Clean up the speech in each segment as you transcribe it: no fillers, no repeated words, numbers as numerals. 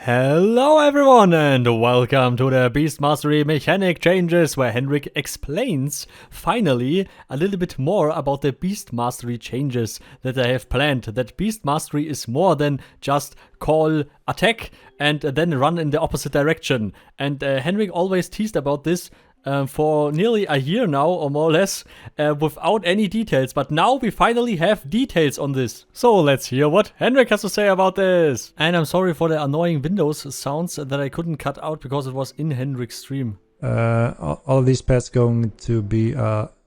Hello everyone and welcome to the Beastmastery Mechanic changes, where Henrik explains, finally, a little bit more about the Beastmastery changes that I have planned. That Beastmastery is more than just call attack and then run in the opposite direction. And Henrik always teased about this for nearly a year now, or more or less, without any details. But now we finally have details on this. So let's hear what Henrik has to say about this. And I'm sorry for the annoying Windows sounds that I couldn't cut out because it was in Henrik's stream. All of these pets going to be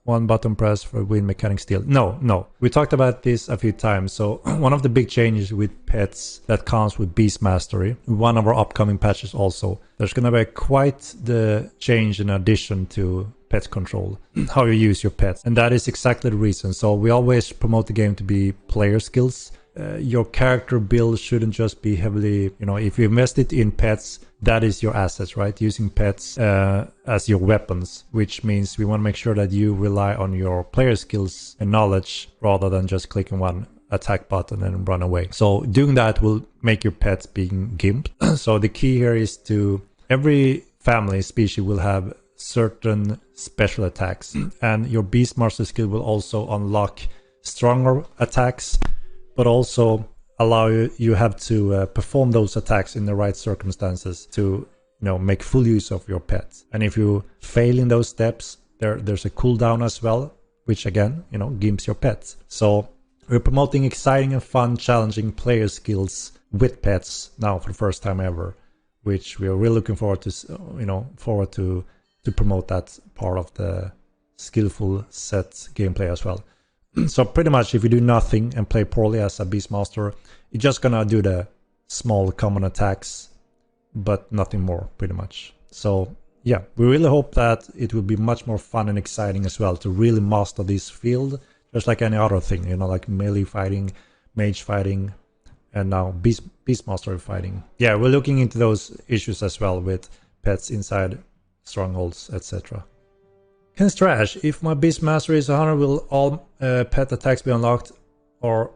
one button press for win mechanic steal. No. We talked about this a few times. So one of the big changes with pets that comes with Beastmastery, one of our upcoming patches also, there's going to be quite the change in addition to pet control, how you use your pets. And that is exactly the reason. So we always promote the game to be player skills. Your character build shouldn't just be heavily, if you invest it in pets, that is your assets, right? Using pets as your weapons, which means we want to make sure that you rely on your player skills and knowledge rather than just clicking one attack button and run away. So doing that will make your pets being gimped. So the key here is to every family species will have certain special attacks, and your Beastmaster skill will also unlock stronger attacks, but also allow you have to perform those attacks in the right circumstances to make full use of your pet. And if you fail in those steps, there's a cooldown as well, which again gimps your pets. So we're promoting exciting and fun, challenging player skills with pets now for the first time ever, which we are really looking forward to promote that part of the skillful set gameplay as well. So pretty much if you do nothing and play poorly as a Beastmaster, you're just gonna do the small common attacks, but nothing more, pretty much. So yeah, we really hope that it will be much more fun and exciting as well to really master this field, just like any other thing, like melee fighting, mage fighting, and now Beastmaster fighting. Yeah, we're looking into those issues as well with pets inside strongholds, etc. Can trash. If my Beastmaster is 100, will all pet attacks be unlocked or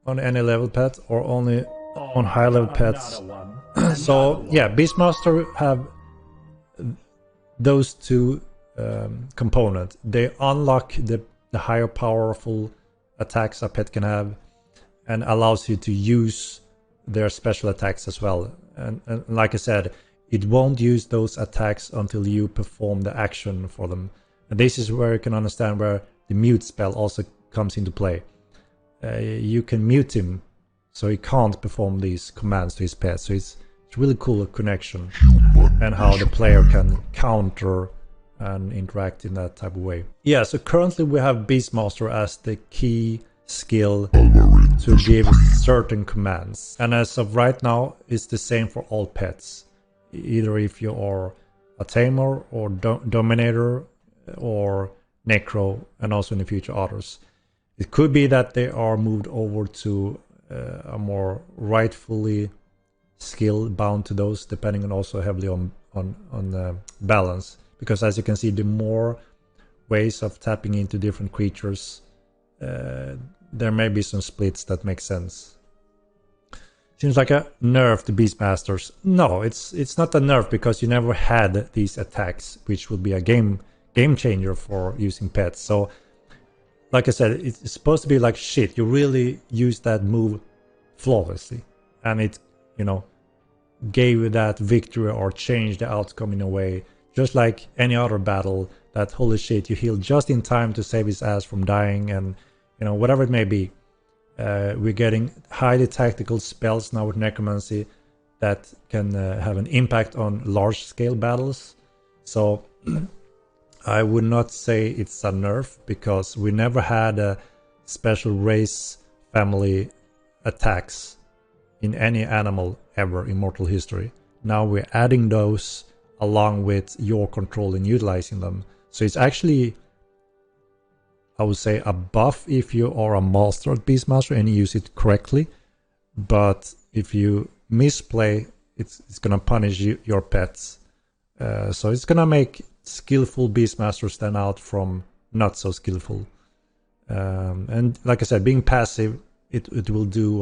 on any level pet or only on high level pets? So yeah, Beastmaster have those two components. They unlock the higher powerful attacks a pet can have and allows you to use their special attacks as well. And like I said, it won't use those attacks until you perform the action for them. And this is where you can understand where the mute spell also comes into play. You can mute him so he can't perform these commands to his pet. So it's really cool connection and how the player can counter and interact in that type of way. Yeah, so currently we have Beastmaster as the key skill to give certain commands. And as of right now, it's the same for all pets. Either if you are a tamer or dominator or necro, and also in the future others. It could be that they are moved over to a more rightfully skill bound to those, depending on also heavily on balance. Because as you can see, the more ways of tapping into different creatures, there may be some splits that make sense. Seems like a nerf to Beastmasters. No, it's not a nerf because you never had these attacks, which would be a game changer for using pets. So like I said, it's supposed to be like shit. You really use that move flawlessly, and it gave you that victory or changed the outcome in a way, just like any other battle, that holy shit, you healed just in time to save his ass from dying, and whatever it may be. We're getting highly tactical spells now with necromancy that can have an impact on large scale battles. So I would not say it's a nerf, because we never had a special race family attacks in any animal ever in mortal history. Now we're adding those along with your control and utilizing them. So it's actually, I would say, a buff if you are a master at Beastmaster and you use it correctly. But if you misplay, it's gonna punish your pets. So it's gonna make skillful Beastmaster stand out from not so skillful. And like I said, being passive, it will do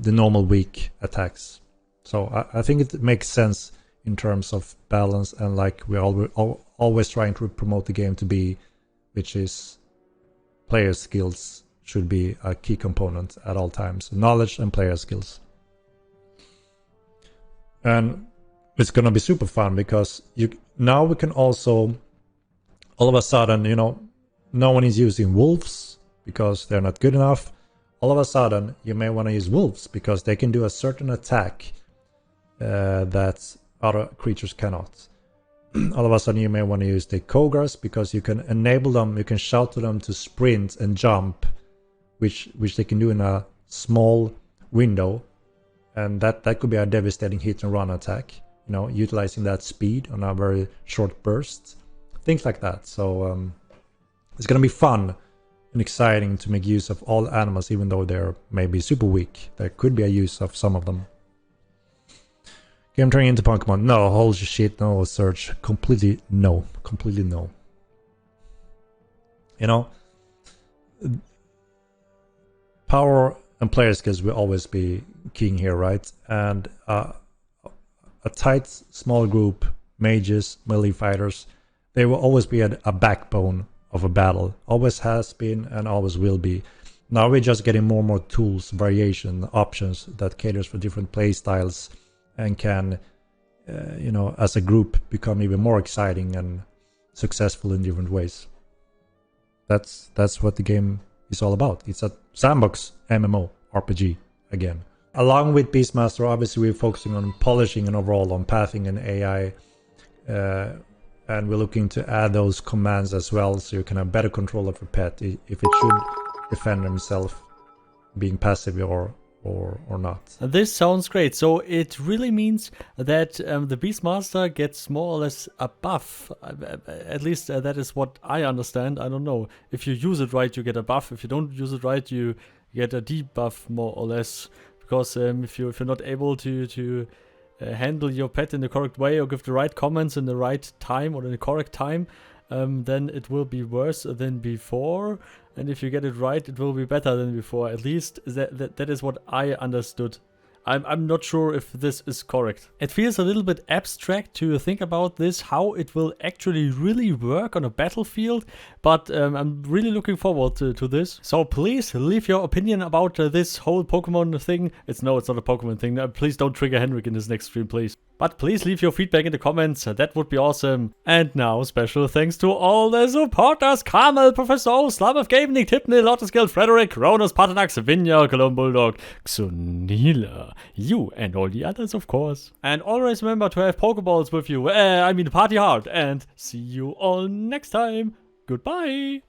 the normal weak attacks. So I think it makes sense in terms of balance, and like we're always trying to promote the game to be, which is player skills should be a key component at all times. Knowledge and player skills. And it's gonna be super fun because now we can also, all of a sudden, you know, no one is using wolves because they're not good enough. All of a sudden, you may want to use wolves because they can do a certain attack that other creatures cannot. All of a sudden, you may want to use the Kogras because you can enable them, you can shout to them to sprint and jump, which they can do in a small window. And that could be a devastating hit and run attack, you know, utilizing that speed on a very short burst. Things like that. So it's going to be fun and exciting to make use of all animals, even though they're maybe super weak. There could be a use of some of them. Game turning into Pokemon. No, holy shit, no, Surge. Completely no. Completely no. You know, power and player skills will always be king here, right? And a tight, small group, mages, melee fighters, they will always be a backbone of a battle. Always has been and always will be. Now we're just getting more and more tools, variation, options that caters for different play styles and can, you know, as a group become even more exciting and successful in different ways. That's what the game is all about. It's a sandbox MMO RPG again. Along with Beastmaster, obviously we're focusing on polishing and overall on pathing and AI, and we're looking to add those commands as well, so you can have better control of your pet if it should defend himself, being passive or not. This sounds great. So it really means that the Beastmaster gets more or less a buff. At least that is what I understand. I don't know. If you use it right, you get a buff. If you don't use it right, you get a debuff more or less. Because if you're not able to handle your pet in the correct way or give the right comments in the right time or in the correct time, then it will be worse than before. And if you get it right, it will be better than before. At least that is what I understood. I'm not sure if this is correct. It feels a little bit abstract to think about this, how it will actually really work on a battlefield, but I'm really looking forward to this. So please leave your opinion about this whole Pokemon thing. It's not a Pokemon thing. Please don't trigger Henrik in this next stream, please. But please leave your feedback in the comments, that would be awesome. And now, special thanks to all the supporters: Carmel, Professor O, Slamov Gaming, Thibni, Lordless, Frederick, Rhonus, Paarthurnax, Vinya, Cologne, Bulldog, Xunila, you and all the others, of course. And always remember to have Pokeballs with you, I mean party hard, and see you all next time. Goodbye!